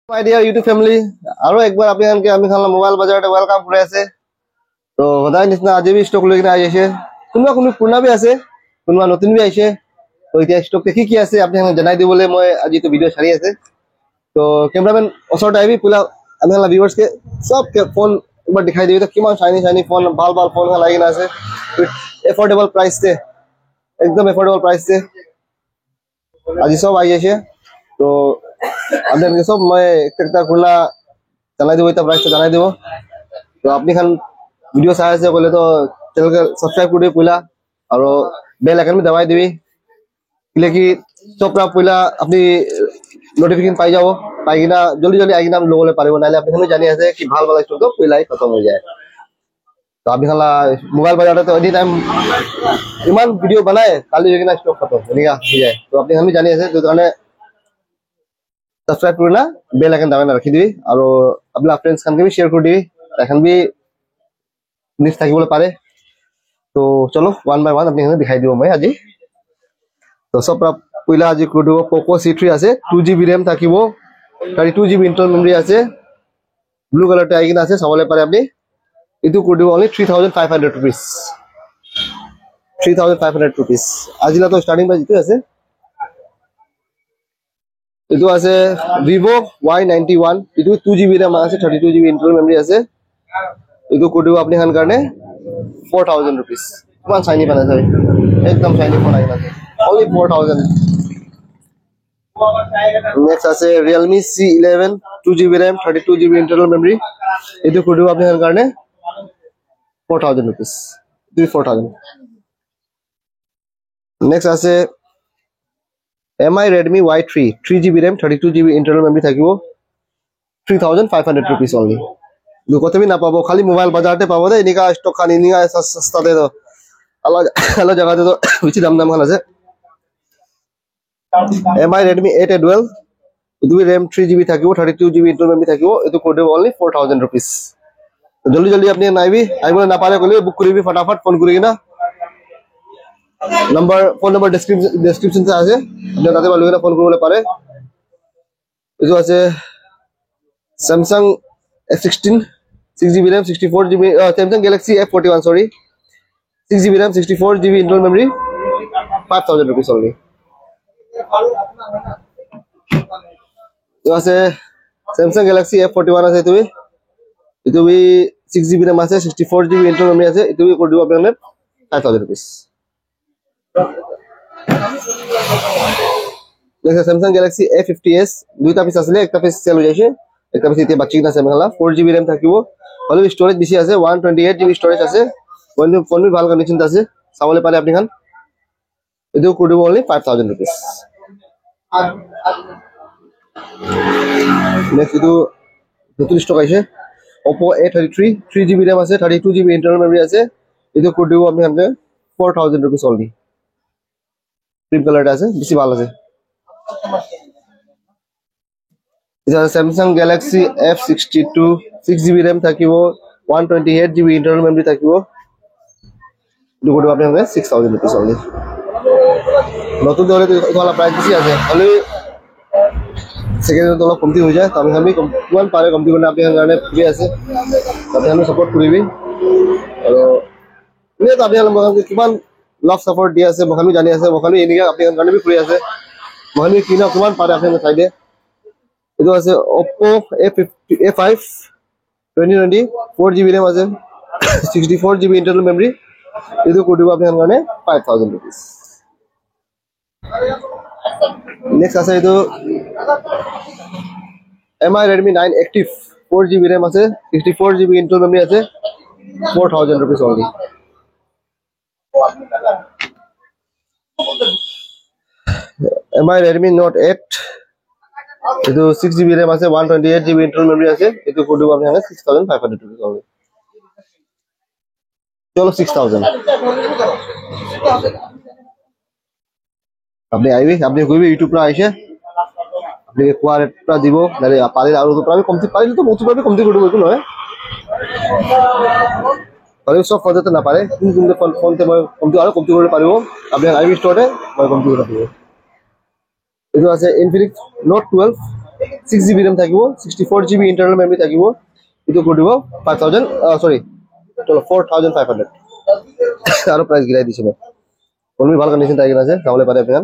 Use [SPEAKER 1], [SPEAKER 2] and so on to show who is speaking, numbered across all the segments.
[SPEAKER 1] My dear YouTube family, আৰু একবাৰ আপোনালোকে আমি খালা মোবাইল বাজাৰতে ওয়েলকাম কৰি আছে তো সদায় নিচিনা আজি বি ষ্টক লৈ কিনে আহি আছে কোনো পুৰণা বি আছে কোনোবা নতুন বি আহিছে তো এতিয়া ষ্টক কি আছে আপোনালোকে জনাই দিবলৈ মই আজি তো ভিডিও চাৰি আছে তো কেমেৰামেন ওচৰত আহিবি পুলা আমি খালা ভিউয়াৰ্স কে সব ফোন একবাৰ দেখাই দিবি তো কিমান শাইনি ফোন ভাল ফোন লাগি না আছে এফোর্ডেবল প্রাইস তে একদম এফোর্ডেবল প্রাইস তে আজি সব আহি আছে তো আপনাদেরকে সব मैं একটা খুলা জানাই দেব এটা প্রাইসটা জানাই দেব তো আপনি খান ভিডিও চাই আছে বলে তো চ্যানেলকে সাবস্ক্রাইব করে পইলা আর বেল আইকন দবাই দিবি কিলে কি সবরা পইলা আপনি নোটিফিকেশন পাই যাব পাই কিনা জলদি আইকিনা লবলে পারিব নালে আপনি খানে জানি আছে কি ভাল স্টক তো পইলাই খতম হয়ে যায় তো আপনি খালা মোবাইল বাজারে তো এনি টাইম ইমান ভিডিও বানায় কালি কিনা স্টক খতম এনিকা হয়ে যায় তো আপনি খানে জানি আছে তো কারণে सब्सक्राइब करना बेल आइकन दबाना रखी दिबी और अपना फ्रेंड्स खान के भी शेयर कर दिबी এখন भी নিউজ থাকিবলৈ পাৰে তো চলো ওয়ান বাই ওয়ান আপোনাক দেখাই দিব মই আজি তো সব পইলা আজি কৰি দিব Poco C3 আছে 2GB RAM থাকিব 32GB ইন্টারনাল মেমরি আছে ব্লু কালারতে আইকিনা আছে চাবলৈ পাৰে আপুনি এটো কৰি দিব only 3500 rupees 3500 rupees আজিলা তো স্টার্টিং প্রাইস এটো আছে এটো আছে Vivo Y91 এটো 2GB RAM আছে 32GB ইন্টারনাল মেমরি আছে এটো কৰি দিব আপনি খান কাৰণে 4000 rupees কিমান শাইনি বানা যায় একদম শাইনি ফোন আইনা আছে only 4000 নেক্সট আছে Realme C11 2GB RAM 32GB internal memory এটো কৰি দিব আপনি খান কাৰণে 4000 rupees 4000 নেক্সট আছে MI Redmi Y3 3GB RAM 32GB internal memory থাকিব 3500 rupees only দুকতে বি না পাবো খালি মোবাইল বাজারতে পাবো দে এনিকা স্টক খানি নিয়া সস্তা দে তো আলো জায়গাতে তো বেশি দাম খান আছে MI Redmi 8A12 এটো RAM 3GB থাকিব 32GB internal memory থাকিব এটো কোড only 4000 rupees জলদি আপনি নাইবি আইবলে না পারে কইলে বুক করিবি फटाफट ফোন করি কিনা फोन नंबर डिस्क्रिप्शन से আছে আপনি তাতে ভালো করে ফোন করলে পারে এটো আছে Samsung S16 6GB RAM 64GB Samsung Galaxy F41 sorry 6GB RAM 64GB internal memory 5000 rupees only এটো আছে Samsung Galaxy F41 আছে এটো বি 6GB RAM আছে 64GB internal memory আছে এটো বি করে দিব আপনাদের 5000 rupees देखो Samsung Galaxy A50s দুইটা পিস আছে একটা পিস সেল হয়ে যাচ্ছে একটা পিস এতিয়া বাকি না আছে মেলা 4GB RAM থাকিব হলো স্টোরেজ বেশি আছে 128GB স্টোরেজ আছে ফোন ভালো কন্ডিশন আছে চাবলে পারে আপনি খান এটো করে দিব only 5000 rupees নেক্সট এটো নতুন স্টক আছে Oppo A33 3GB RAM আছে 32GB ইন্টারনাল মেমরি আছে এটো করে দিব আপনি খান 4000 rupees only ক্রিম কালারটা আছে বেশি ভালো আছে এটা Samsung Galaxy F62 6GB RAM থাকিব 128GB ইন্টারনাল মেমরি থাকিব দুটো আপনি হবে 6000 rupees only নতুন দলে তোলা প্রাইস বেশি আছে খালি সেকেন্ড তোলা কমতি হয়ে যায় আমি আমি কোন পারে কমতি করলে আপনি কারণে ফ্রি আছে তাতে আমি সাপোর্ট করিবি আর নিয়ে তো আপনি আমাকে কিমান লভ সাপোর্ট দিয়া আছে মখানি জানি আছে মখানি এনিকা আপনি কারণে বি ফ্রি আছে মখানি কিনা কিমান পারে আপনি চাই দে এটো আছে Oppo A5 2020 4GB RAM আছে 64GB internal memory এটো করে দিব আপনি কারণে 5000 rupees নেক্সট আছে এটো MI Redmi 9 Active 4GB RAM আছে 64GB internal memory আছে 4000 rupees only MI Redmi Note 8 এটো 6GB RAM আছে 128GB internal memory আছে এটো করে দিব আপনি 6500 rupees only চলো 6000 আপনি আইবি আপনি কইবি ইউটিউব রা আইছে আপনি কোয়ারেটটা দিব নালে পারে আর তো আমি কমতি পাইলে তো বহুত পাবে কমতি করব কইলো নয় আরে সব ফজতে না পারে কিন্তু ফোনতে কমতি আর কমতি করতে পারিব আপনি আইবি স্টোরে মই কমতি করে দিব এটো আছে Infinix Note 12 6GB RAM থাকিব 64GB ইন্টারনাল মেমরি থাকিব এটো কৰি দিব 5000 সরি 4500 আৰু প্রাইস গিৰাই দিছে মই কোনবি ভাল কন্ডিশন তাই আছে চাবলে পারে আপনারা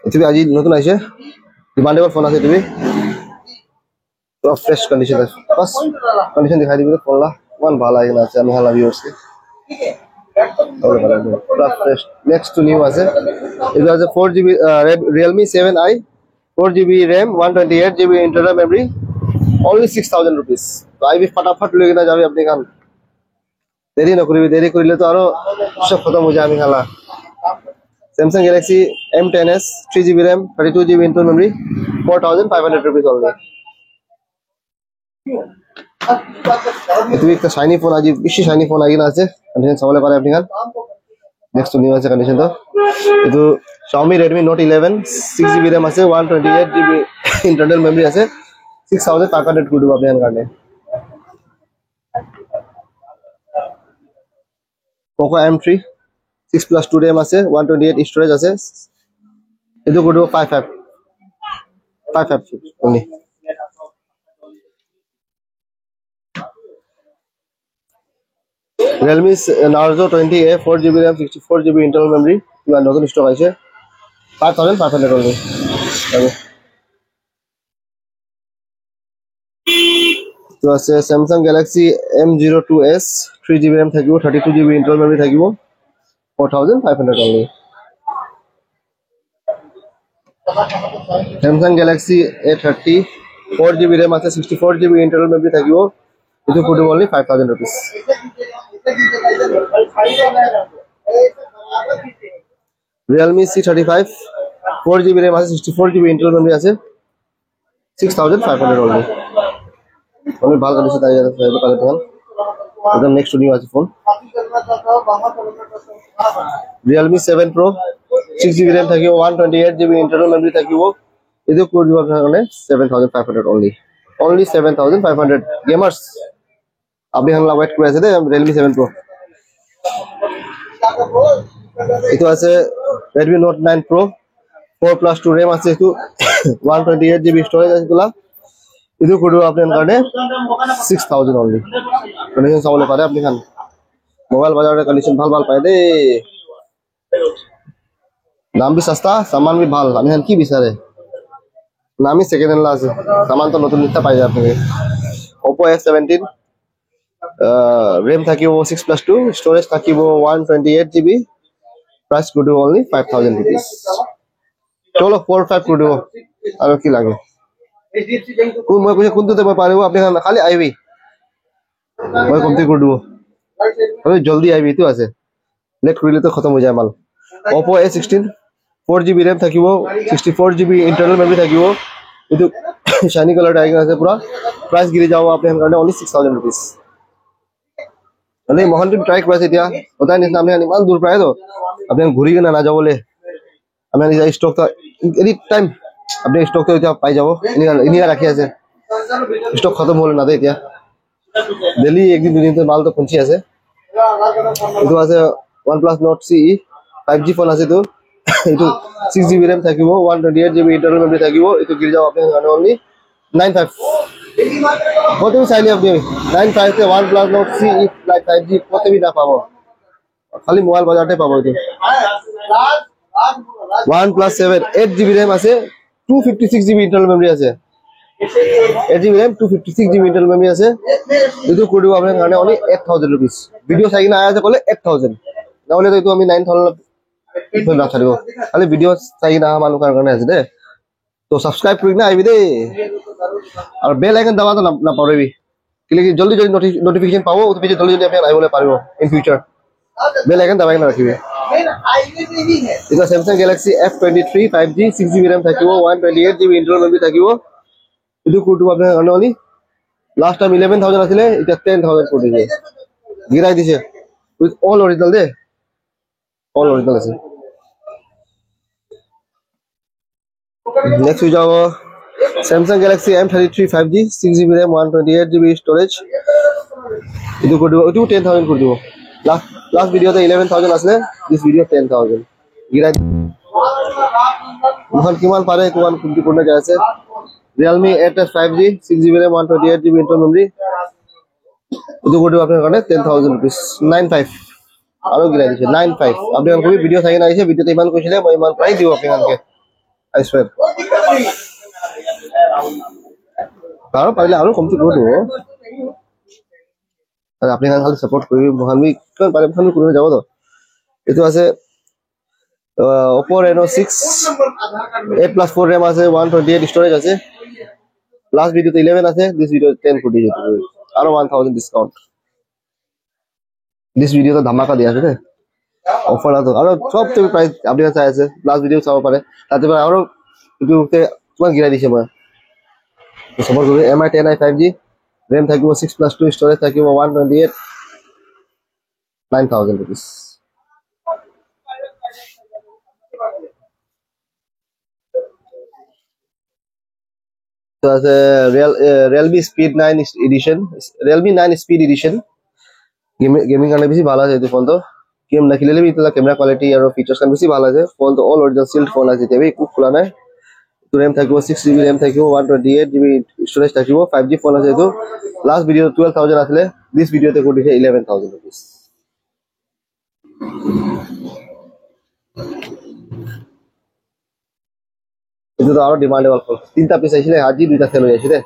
[SPEAKER 1] এটি আজি নতুন আইছে ডিমান্ডেবল ফোন আছে তুমি পুরো ফ্রেশ কন্ডিশন আছে বাস কন্ডিশন দিখাই দিবি ফোনলা মান ভালো লাগে না আছে আমি হালা ভিউয়ার্স কে পুরো ফ্রেশ নেক্সট টু নিউ আছে এটা আছে 4GB Realme 7i 4GB RAM 128GB internal memory only 6000 rupees তো আইবি फटाफट লগে না যাবে আপনি খান দেরি না করিবি দেরি করিলে তো আরো সব খতম হয়ে যায় আমি খালা Samsung Galaxy M10s 3GB RAM 32GB internal memory 4500 rupees only এটা একটা শাইনি ফোন আজি বেশি শাইনি ফোন আইনা আছে কন্ডিশন সবলে পারে আপনি খান নেক্সট নিউ আছে কন্ডিশন তো ಇದು Xiaomi Redmi Note 11 6GB RAM আছে 128GB internal memory আছে 6500 করে দিব আপনি এর কারণে Poco M3 6+2 RAM আছে 128 storage আছে এটো করে দিব 55 only Realme Narzo 20A 4GB RAM 64GB internal memory you are নতুন স্টক আছে 5500 only তো আছে Samsung Galaxy M02s 3GB RAM থাকিব 32GB internal memory থাকিব 4500 only Samsung Galaxy A30 4GB RAM আছে 64GB internal memory থাকিব এটো পড়বে only 5000 rupees Realme C35 4GB RAM আছে 64GB internal memory আছে 6500 only আমি ভালো কন্ডিশন তাই আছে পারে তখন একদম নেক্সট নিউ আছে phone Realme 7 Pro 6GB RAM থাকিব 128GB internal memory থাকিব এটো করে দিব আপনার কারণে 7500 only 7500 gamers আপনি হাংলা ওয়েট করে আছে দে Realme 7 Pro এটো আছে Redmi Note 9 Pro 4+2 RAM আছে এটো 128GB storage আছে তোলা এটো করে দিব আপনার কারণে 6000 only কন্ডিশন সবলে পারে আপনি খান মোবাইল বাজারে কন্ডিশন ভাল ভাল পায় দে দাম भी सस्ता सामान भी ভাল আমি কি বিচারে নামই সেকেন্ড হ্যান্ড আছে সামান তো নতুন নিতে পাই আপনি Oppo F17 RAM থাকিব 6+2 storage থাকিব 128GB price could do only 5000 rupees চলো 45 could do আর কি লাগে কোন মই কইছে কোন দিতে পারিব আপনি খালি আইবি মই কমতি করে দেব আরে জলদি আইবি তো আছে লেট করিলে তো খতম হয়ে যায় মাল Oppo A16 4GB RAM থাকিব 64GB internal memory থাকিব এটো শাইনি কালার টাইগার আছে পুরা প্রাইস গিরে যাও আপনি কারণে only 6000 rupees মানে মোহনটি ট্রাই করেছে দিয়া ওটা নিছ আপনি ইমান দূর পায় তো আপনি ঘুরি না না যাও বলে আমি এই স্টক তো এনি টাইম আপনি স্টক তো এটা পাই যাব ইনিয়া রাখি আছে স্টক খতম হল না দে এতিয়া দিল্লি একদিন দুদিন তো মাল তো পৌঁছি আছে এটো আছে OnePlus Nord CE 5G phone আছে তো এটো 6GB RAM থাকিব 128GB internal memory থাকিব এটো গিরে যাও আপনি কারণে only 95 কত চাইলে আপনি 95 তে OnePlus Nord CE 5G কত বি না পাবো খালি মোবাইল বাজারতে পাবো এটো OnePlus 7 8GB RAM আছে 256GB internal memory আছে 8GB RAM 256GB internal memory আছে এটো করে দিব আপনার কারণে only 8000 rupees ভিডিও চাই না আয়া কলে 8000 নাহলে তো আমি 9000 ফোন না ছাড়িব খালি ভিডিও চাই না মানুষের কারণে আছে দে তো সাবস্ক্রাইব করি না আইবি দে আর বেল আইকন দাবা তো না পারবি ক্লিক জলদি জলদি নোটিফিকেশন পাবো তো পিছে জলদি জলদি আপনি আইবলে পারবো ইন ফিউচার বেল আইকন দাবাই না রাখিবে এটা Samsung Galaxy F23 5G 6GB RAM থাকিব 128GB internal memory থাকিব এটো কোটো আপনার কারণে only লাস্ট টাইম 11000 আছিল এটা 10000 করে দিছে গিরাই দিছে উইথ অল অরিজিনাল দে all original আছে next we যাও Samsung Galaxy M33 5G 6GB RAM 128GB storage এটো করে দিব এটো 10000 করে দিব লাস্ট ভিডিওতে 11000 আসলে this video 10000 গিরা মোহন কিমান পাৰে কিমান কোনটি পূৰ্ণ যায় আছে Realme 8s 5G 6GB RAM 128GB internal memory এইটো কৰি দিব আপোনাৰ কাৰণে 10,000 rupees 95 আৰু গিৰাই দিছে 95 আপোনালোকে ভিডিঅ' চাই না আহিছে ভিডিঅ'তে ইমান কৈছিলে মই ইমান প্ৰাইস দিও আপোনালোকে I swear আৰু পাৰিলে আৰু কমতি কৰি দিব আৰু আপোনালোকে খালি সাপোৰ্ট কৰি আমি কিমান পাৰে আমি কৰিব যাব তো এইটো আছে Oppo Reno 6 8+4 RAM আছে 128 storage আছে last video to 11 আছে this video 10 for digital আৰু 1000 discount this video to dhamaka দিয়া আছে দে অফার আছে আৰু সব থেকে প্রাইস আপনি চাই আছে লাস্ট ভিডিও চাব পাৰে তাতে আৰু ইটোতে কিমান গিৰাই দিছে মই সবৰ কৰি MI 10i 5G RAM থাকিব 6+2 storage থাকিব 128 9000 rupees তো আছে Realme Speed 9 edition Realme 9 Speed edition gaming करने बेसी ভালো আছে এই ফোনটো গেম না খেলিলে ইতলা ক্যামেরা কোয়ালিটি আর ফিচারস কান বেশি ভালো আছে ফোন তো অল অরিজিনাল সিল্ড ফোন আছে তেবে খুব খোলা নাই তো RAM থাকিব 6GB RAM থাকিব 128GB স্টোরেজ থাকিব 5G ফোন আছে তো লাস্ট ভিডিও 12000 আসলে দিস ভিডিওতে কোড দিছে 11000 rupees ಇದು ಆರೋ ಡಿಮಾಂಡೇಬಲ್ ಫೋನ್ তিনটা পিস আইছিলে আজি দুইটা সেল হই আছে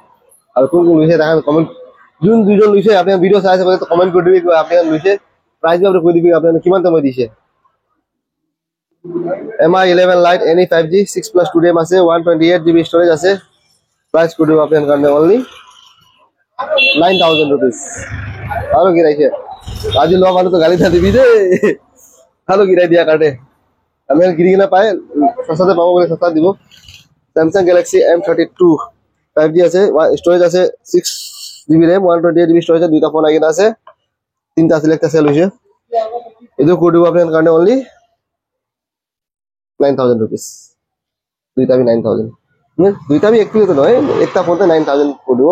[SPEAKER 1] আর কোন কোন লইছে দেখেন কমেন্ট জুন দুইজন লইছে আপনি ভিডিও চাইছে বলে তো কমেন্ট করে দিবি আপনি লইছে প্রাইস আপনি কই দিবি আপনি কিমান দাম দিছে MI 11 Lite NE 5G 6+2 RAM আছে 128GB স্টোরেজ আছে প্রাইস কই দিব আপনার কারণে অনলি 9000 rupees আরো গিরাইছে আজি লো মানু তো গালি দা দিবি রে ভালো গিরাই দিয়া কাটে আমি গিরি কিনা পায় সস্তাতে পাবো বলে সস্তা দিব Samsung Galaxy M32 5G আছে স্টোরেজ আছে 6GB RAM 128GB স্টোরেজ আছে দুইটা ফোন আগিনা আছে তিনটা আছে একটা সেল হইছে এদো কোড দিব আপনার কারণে অনলি 9000 rupees দুইটা বি 9000 দুইটা বি একটু তো নয় একটা ফোনতে 9000 কোড দিব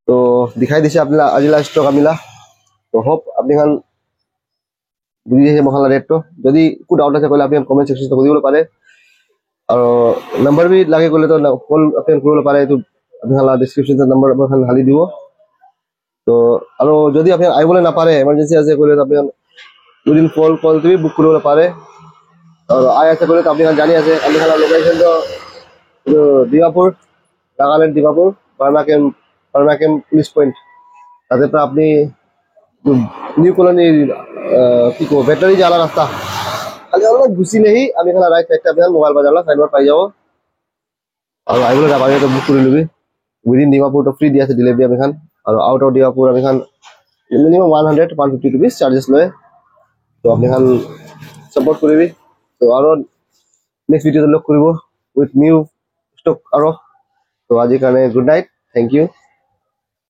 [SPEAKER 1] তো দিখাই দিছে আপনি আজিলা স্টক আমিলা তো হোপ আপনি খান বুঝিছে মহলা রেট তো যদি কো ডাউট আছে কইলে আপনি কমেন্ট সেকশনে কই দিবলে পারে আর নাম্বার भी লাগে কইলে তো কল আপনি করলে পারে তো আপনি হালা ডেসক্রিপশনে নাম্বার আপনি হালি দিব তো আর যদি আপনি আইবলে না পারে এমার্জেন্সি আছে কইলে আপনি উইদিন কল দিবি বুক করলে পারে আর আয় আছে কইলে তো আপনি জানি আছে আপনি হালা লোকেশন তো দিবাপুর নাগাল্যান্ড দিবাপুর বার্মাকেম পুলিশ পয়েন্ট তাতে তো আপনি নিউ কলোনি কি কো ব্যাটারি জ্বালা রাস্তা খালি অলপ গুছিলেহি আমি খালা রাইট সাইডটা আপনার মোবাইল বাজারলা সাইডবার পাই যাব আর আইবলে যাবা তো বুক করে লবি উইদিন দিবাপুর তো ফ্রি দিয়াছে ডেলিভারি আমি খান আর আউট অফ দিবাপুর আমি খান মিনিমাম 100-150 rupees চার্জেস লয় তো আপনি খান সাপোর্ট করবি তো আর নেক্সট ভিডিওতে লক করব উইথ নিউ স্টক আর তো আজি কারণে গুড নাইট থ্যাংক ইউ